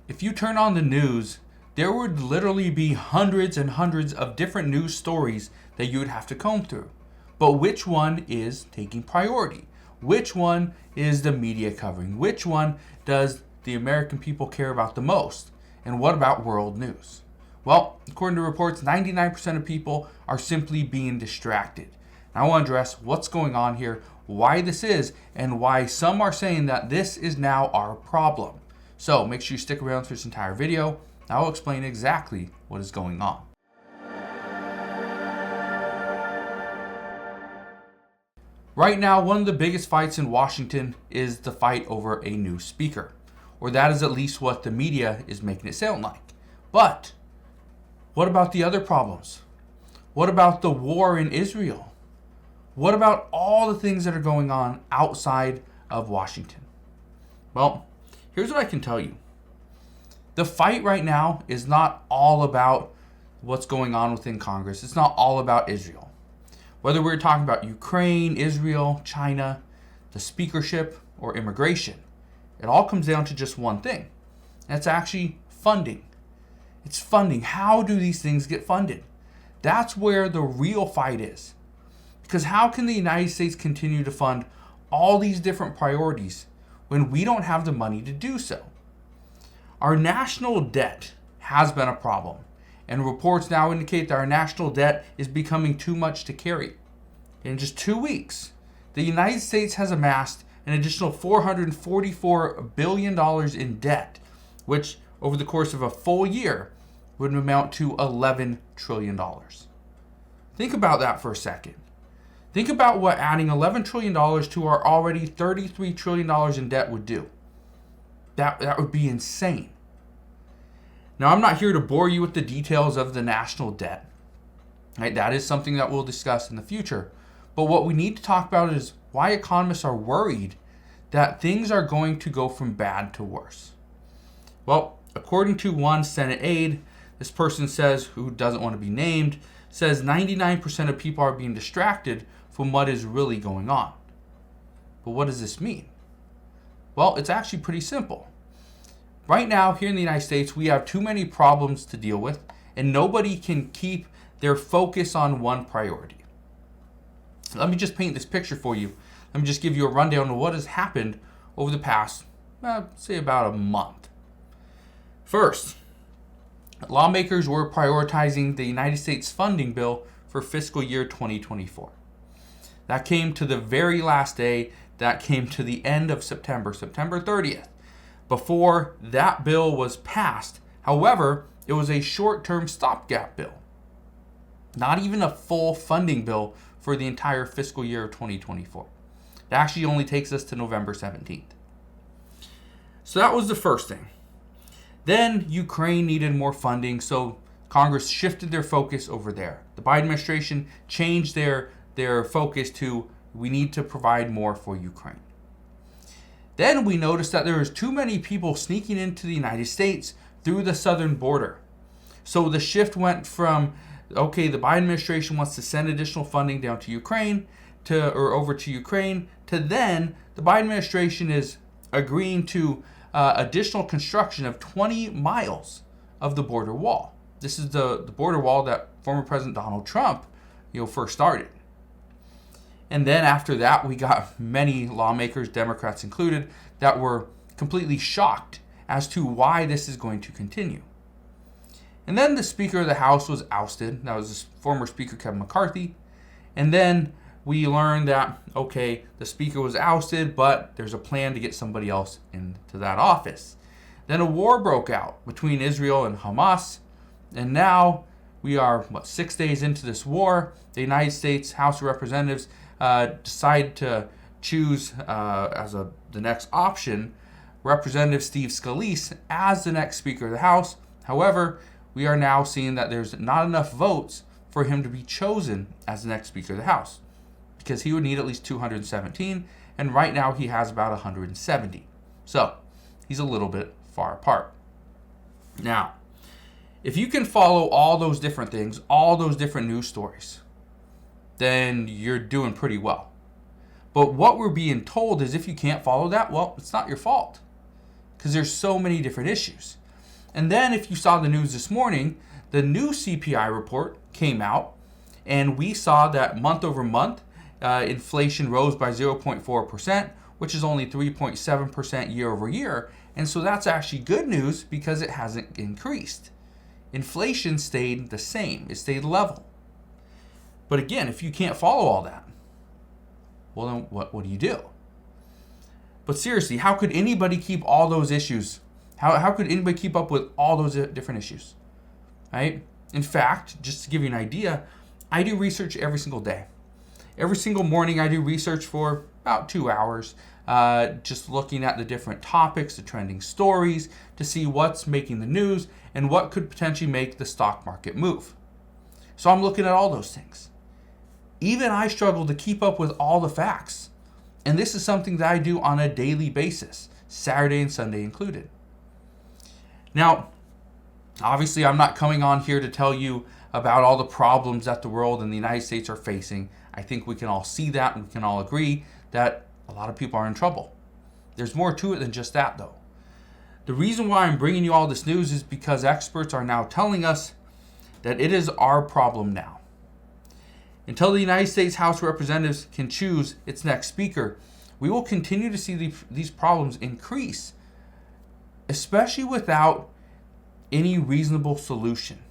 If you turn on the news, there would literally be hundreds and hundreds of different news stories that you would have to comb through. But which one is taking priority? Which one is the media covering? Which one does the American people care about the most? And what about world news? Well, according to reports, 99% of people are simply being distracted. And I want to address what's going on here, why this is, and why some are saying that this is now our problem. So make sure you stick around for this entire video. I'll explain exactly what is going on. Right now, one of the biggest fights in Washington is the fight over a new speaker. Or that is at least what the media is making it sound like. But what about the other problems? What about the war in Israel? What about all the things that are going on outside of Washington? Well, here's what I can tell you. The fight right now is not all about what's going on within Congress. It's not all about Israel. Whether we're talking about Ukraine, Israel, China, the speakership, or immigration, it all comes down to just one thing. And it's actually funding. It's funding. How do these things get funded? That's where the real fight is. Because how can the United States continue to fund all these different priorities when we don't have the money to do so? Our national debt has been a problem, and reports now indicate that our national debt is becoming too much to carry. In just 2 weeks, the United States has amassed an additional $444 billion in debt, which over the course of a full year would amount to $11 trillion. Think about that for a second. Think about what adding $11 trillion to our already $33 trillion in debt would do. That would be insane. Now, I'm not here to bore you with the details of the national debt. Right? That is something that we'll discuss in the future. But what we need to talk about is why economists are worried that things are going to go from bad to worse. Well, according to one Senate aide, this person says, who doesn't want to be named, says 99% of people are being distracted from what is really going on. But what does this mean? Well, it's actually pretty simple. Right now, here in the United States, we have too many problems to deal with, and nobody can keep their focus on one priority. Let me just paint this picture for you. Let me just give you a rundown of what has happened over the past, say about a month. First, lawmakers were prioritizing the United States funding bill for fiscal year 2024. That came to the very last day. That came to the end of September 30th. Before that bill was passed, however, it was a short-term stopgap bill. Not even a full funding bill for the entire fiscal year of 2024. It actually only takes us to November 17th. So that was the first thing. Then Ukraine needed more funding, so Congress shifted their focus over there. The Biden administration changed their focus to, we need to provide more for Ukraine. Then we noticed that there was too many people sneaking into the United States through the southern border. So the shift went from, okay, the Biden administration wants to send additional funding down to Ukraine, over to Ukraine, to then the Biden administration is agreeing to additional construction of 20 miles of the border wall. This is the border wall that former President Donald Trump, first started. And then after that, we got many lawmakers, Democrats included, that were completely shocked as to why this is going to continue. And then the Speaker of the House was ousted. That was former Speaker Kevin McCarthy. And then we learned that, okay, the Speaker was ousted, but there's a plan to get somebody else into that office. Then a war broke out between Israel and Hamas. And now we are, 6 days into this war. The United States House of Representatives decided to choose the next option Representative Steve Scalise as the next Speaker of the House. However, we are now seeing that there's not enough votes for him to be chosen as the next Speaker of the House, because he would need at least 217, and right now he has about 170. So he's a little bit far apart. Now, if you can follow all those different things, all those different news stories, then you're doing pretty well. But what we're being told is if you can't follow that, well, it's not your fault, because there's so many different issues. And then if you saw the news this morning, the new CPI report came out, and we saw that month over month, inflation rose by 0.4%, which is only 3.7% year over year. And so that's actually good news because it hasn't increased. Inflation stayed the same. It stayed level. But again, if you can't follow all that, well, then what do you do? But seriously, how could anybody keep all those issues? How could anybody keep up with all those different issues? Right? In fact, just to give you an idea, I do research every single day. Every single morning I do research for about 2 hours, just looking at the different topics, the trending stories, to see what's making the news and what could potentially make the stock market move. So I'm looking at all those things. Even I struggle to keep up with all the facts. And this is something that I do on a daily basis, Saturday and Sunday included. Now, obviously, I'm not coming on here to tell you about all the problems that the world and the United States are facing. I think we can all see that, and we can all agree that a lot of people are in trouble. There's more to it than just that, though. The reason why I'm bringing you all this news is because experts are now telling us that it is our problem now. Until the United States House of Representatives can choose its next speaker, we will continue to see these problems increase, especially without any reasonable solution.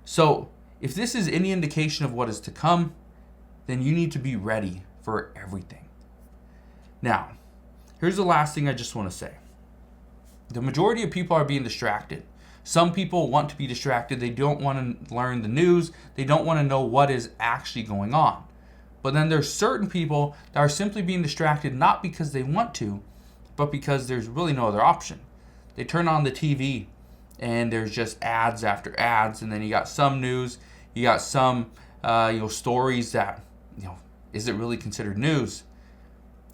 So, if this is any indication of what is to come, then you need to be ready for everything. Now, here's the last thing I just want to say. The majority of people are being distracted. Some people want to be distracted. They don't want to learn the news. They don't want to know what is actually going on. But then there's certain people that are simply being distracted not because they want to, but because there's really no other option. They turn on the TV and there's just ads after ads, and then you got some news, you got some stories that, is it really considered news?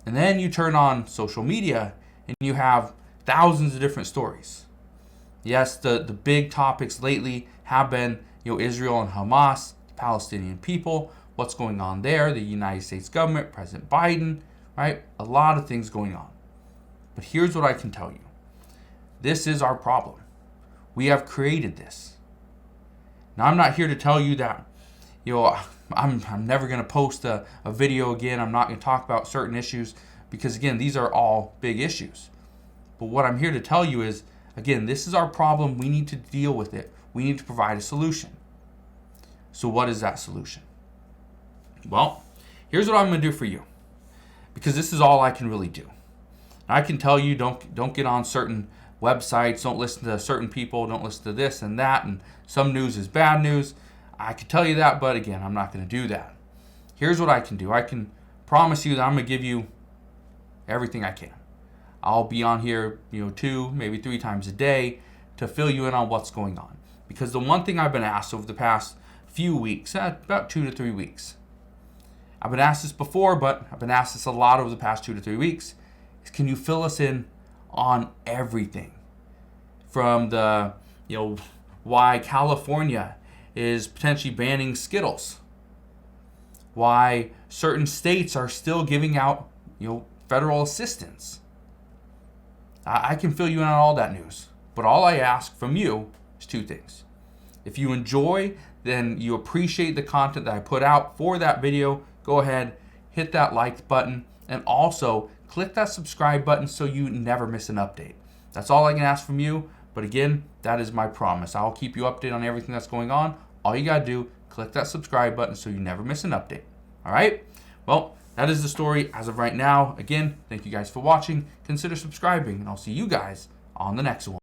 And then you turn on social media and you have thousands of different stories. Yes, the big topics lately have been Israel and Hamas, the Palestinian people, what's going on there, the United States government, President Biden, right? A lot of things going on. But here's what I can tell you. This is our problem. We have created this. Now, I'm not here to tell you that, I'm never going to post a video again. I'm not going to talk about certain issues because, again, these are all big issues. But what I'm here to tell you is, again, this is our problem. We need to deal with it. We need to provide a solution. So what is that solution? Well, here's what I'm going to do for you, because this is all I can really do. I can tell you don't get on certain websites, don't listen to certain people, don't listen to this and that, and some news is bad news. I can tell you that, but again, I'm not going to do that. Here's what I can do. I can promise you that I'm going to give you everything I can. I'll be on here, 2, maybe 3 times a day to fill you in on what's going on. Because the one thing I've been asked over the past few weeks, about 2 to 3 weeks, I've been asked this before, but I've been asked this a lot over the past 2 to 3 weeks, is can you fill us in on everything? From the, why California is potentially banning Skittles, why certain states are still giving out, federal assistance. I can fill you in on all that news, but all I ask from you is 2 things. If you enjoy, then you appreciate the content that I put out for that video, go ahead, hit that like button, and also click that subscribe button so you never miss an update. That's all I can ask from you, but again, that is my promise. I'll keep you updated on everything that's going on. All you gotta do, click that subscribe button so you never miss an update. All right? Well, that is the story as of right now. Again, thank you guys for watching. Consider subscribing, and I'll see you guys on the next one.